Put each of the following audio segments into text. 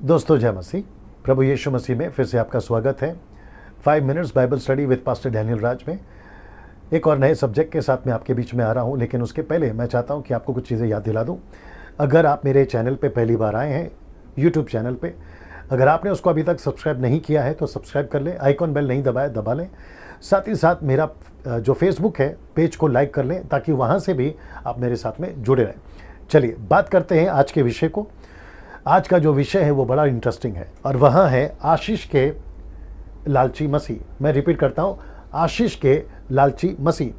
दोस्तों जय मसीह। प्रभु यीशु मसीह में फिर से आपका स्वागत है 5 minutes Bible study with pastor Daniel Raj में। एक और नए सब्जेक्ट के साथ मैं आपके बीच में आ रहा हूं, लेकिन उसके पहले मैं चाहता हूं कि आपको कुछ चीज़ें याद दिला दूं। अगर आप मेरे चैनल पे पहली बार आए हैं, यूट्यूब चैनल पे, अगर आपने उसको अभी तक सब्सक्राइब नहीं किया है तो सब्सक्राइब कर लें, आइकॉन बेल नहीं दबाए दबा लें। साथ ही साथ मेरा जो फेसबुक है पेज को लाइक कर लें, ताकि वहाँ से भी आप मेरे साथ में जुड़े रहें। चलिए बात करते हैं आज के विषय को। आज का जो विषय है वो बड़ा इंटरेस्टिंग है और वह है आशीष के लालची मसीह। मैं रिपीट करता हूँ, आशीष के लालची मसीह।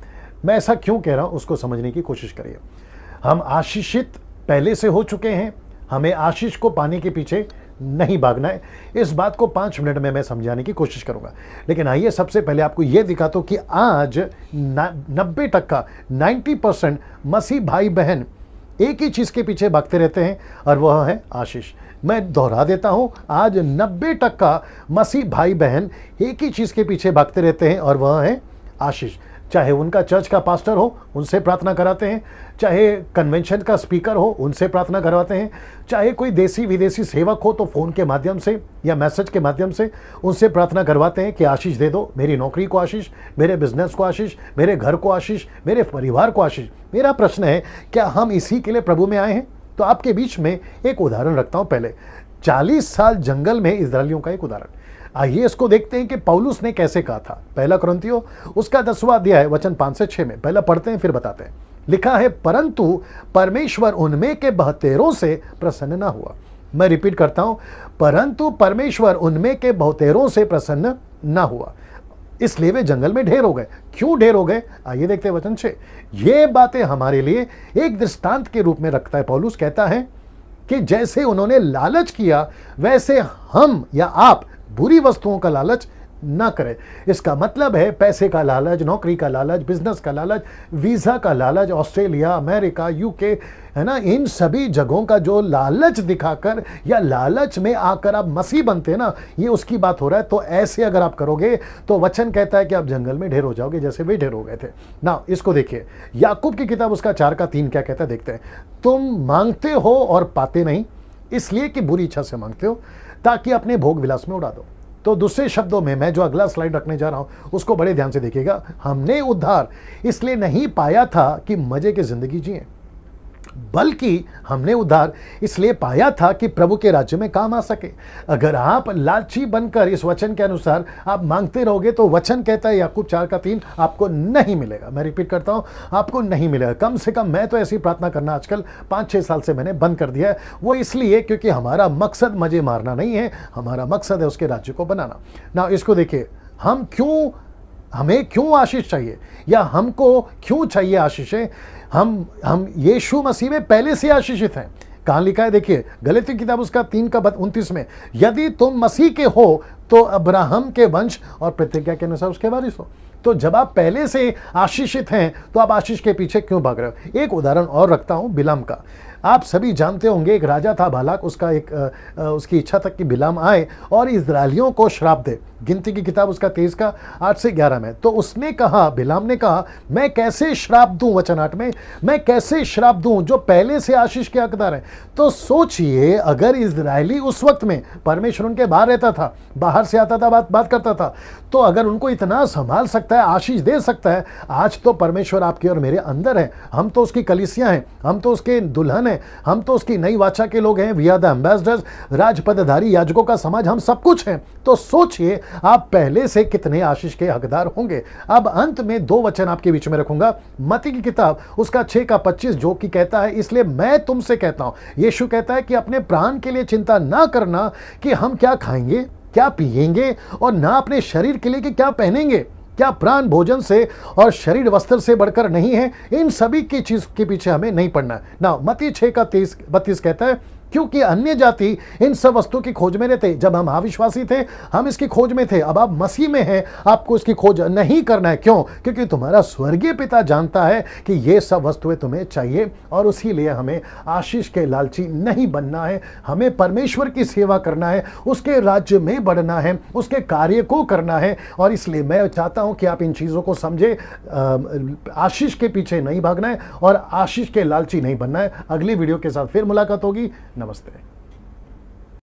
मैं ऐसा क्यों कह रहा हूँ उसको समझने की कोशिश करिए। हम आशीषित पहले से हो चुके हैं, हमें आशीष को पाने के पीछे नहीं भागना है। इस बात को 5 मिनट में मैं समझाने की कोशिश करूंगा, लेकिन आइए सबसे पहले आपको यह दिखाता हूं कि आज 90% मसीह भाई बहन एक ही चीज के पीछे भागते रहते हैं और वह है आशीष। मैं दोहरा देता हूं, आज 90% मसीह भाई बहन एक ही चीज के पीछे भागते रहते हैं और वह है आशीष। चाहे उनका चर्च का पास्टर हो, उनसे प्रार्थना कराते हैं, चाहे कन्वेंशन का स्पीकर हो, उनसे प्रार्थना करवाते हैं, चाहे कोई देसी विदेशी सेवक हो तो फ़ोन के माध्यम से या मैसेज के माध्यम से उनसे प्रार्थना करवाते हैं कि आशीष दे दो, मेरी नौकरी को आशीष, मेरे बिजनेस को आशीष, मेरे घर को आशीष, मेरे परिवार को आशीष। मेरा प्रश्न है, क्या हम इसी के लिए प्रभु में आए हैं? तो आपके बीच में एक उदाहरण रखता हूँ। पहले 40 साल जंगल में इस्राएलियों का एक उदाहरण। आइए इसको देखते हैं कि पौलुस ने कैसे कहा था। पहला कुरिन्थियों उसका 10वां अध्याय वचन 5 से 6 में पहला पढ़ते हैं फिर बताते हैं। लिखा है, परंतु परमेश्वर उनमें के बहुतेरों से प्रसन्न ना हुआ। मैं रिपीट करता हूं, परंतु परमेश्वर उनमें के बहुतेरों से प्रसन्न ना हुआ, इसलिए वे जंगल में ढेर हो गए। क्यों ढेर हो गए? आइए देखते हैं वचन 6। ये बातें हमारे लिए एक दृष्टांत के रूप में रखता है। पौलुस कहता है कि जैसे उन्होंने लालच किया वैसे हम या आप बुरी वस्तुओं का लालच ना करें। इसका मतलब है पैसे का लालच, नौकरी का लालच, बिजनेस का लालच, वीजा का लालच, ऑस्ट्रेलिया, अमेरिका, यूके, है ना, इन सभी जगहों का जो लालच दिखाकर या लालच में आकर आप मसीह बनते हैं ना, ये उसकी बात हो रहा है। तो ऐसे अगर आप करोगे तो वचन कहता है कि आप जंगल में ढेर हो जाओगे, जैसे वे ढेर हो गए थे ना। इसको देखिए, याकूब की किताब उसका 4:3 क्या कहता है, देखते हैं। तुम मांगते हो और पाते नहीं, इसलिए कि बुरी इच्छा से मांगते हो ताकि अपने भोग विलास में उड़ा दो। तो दूसरे शब्दों में मैं जो अगला स्लाइड रखने जा रहा हूं उसको बड़े ध्यान से देखिएगा। हमने उद्धार इसलिए नहीं पाया था कि मजे की जिंदगी जिए, बल्कि हमने उद्धार इसलिए पाया था कि प्रभु के राज्य में काम आ सके। अगर आप लालची बनकर इस वचन के अनुसार आप मांगते रहोगे तो वचन कहता है याकूब 4:3 आपको नहीं मिलेगा। मैं रिपीट करता हूं, आपको नहीं मिलेगा। कम से कम मैं तो ऐसी प्रार्थना करना आजकल 5-6 साल से मैंने बंद कर दिया है। वो इसलिए क्योंकि हमारा मकसद मजे मारना नहीं है, हमारा मकसद है उसके राज्य को बनाना ना। इसको देखिए, हमें क्यों आशीष चाहिए या हमको क्यों चाहिए आशीषें? हम यीशु मसीह में पहले से आशीषित हैं। कहाँ लिखा है? देखिए, गलातियों की किताब उसका 3:29 में, यदि तुम मसीह के हो तो अब्राहम के वंश और प्रतिज्ञा के अनुसार उसके वारिस हो। तो जब आप पहले से आशीषित हैं तो आप आशीष के पीछे क्यों भाग रहे हो? एक उदाहरण और रखता हूं बिलाम का। आप सभी जानते होंगे, एक राजा था बालाक, उसकी इच्छा तक कि बिलाम आए और इस्राएलियों को श्राप दे। गिनती की किताब उसका 23:8 से 11 में। तो उसने कहा, बिलाम ने कहा, मैं कैसे श्राप दूं, वचन 8 में, मैं कैसे श्राप दूं जो पहले से आशीष के हकदार हैं। तो सोचिए, अगर इस्राएली उस वक्त में, परमेश्वर उनके बाहर रहता था, बाहर से आता था, बात करता था, तो अगर उनको इतना संभाल सकता है, आशीष दे सकता है, आज तो परमेश्वर आपके और मेरे अंदर है। हम तो उसकी कलीसिया हैं, हम तो उसके दुल्हन हैं, हम तो उसकी नई वाचा के लोग हैं। वी आर द एम्बेसडर्स, राजपदधारी याजकों का समाज, हम सब कुछ हैं। तो सोचिए आप पहले से कितने आशीष के हकदार होंगे। अब अंत में 2 वचन आपके बीच में रखूंगा। मत्ती की किताब उसका 6:25 जो कि कहता है, इसलिए मैं तुमसे कहता हूं, यीशु कहता है कि अपने प्राण के लिए चिंता ना करना कि हम क्या खाएंगे, क्या पिएंगे, और ना अपने शरीर के लिए कि क्या पहनेंगे। क्या प्राण भोजन से और शरीर वस्त्र से बढ़कर नहीं है? इन सभी की चीज के पीछे हमें नहीं पड़ना है ना। मत्ती 6:32 कहता है, क्योंकि अन्य जाति इन सब वस्तुओं की खोज में रहते। जब हम अविश्वासी थे, हम इसकी खोज में थे। अब आप मसीह में हैं, आपको इसकी खोज नहीं करना है। क्यों? क्योंकि तुम्हारा स्वर्गीय पिता जानता है कि ये सब वस्तुएं तुम्हें चाहिए, और उसी लिए हमें आशीष के लालची नहीं बनना है। हमें परमेश्वर की सेवा करना है, उसके राज्य में बढ़ना है, उसके कार्य को करना है। और इसलिए मैं चाहता हूं कि आप इन चीज़ों को समझे। आशीष के पीछे नहीं भागना है और आशीष के लालची नहीं बनना है। अगली वीडियो के साथ फिर मुलाकात होगी। नमस्ते।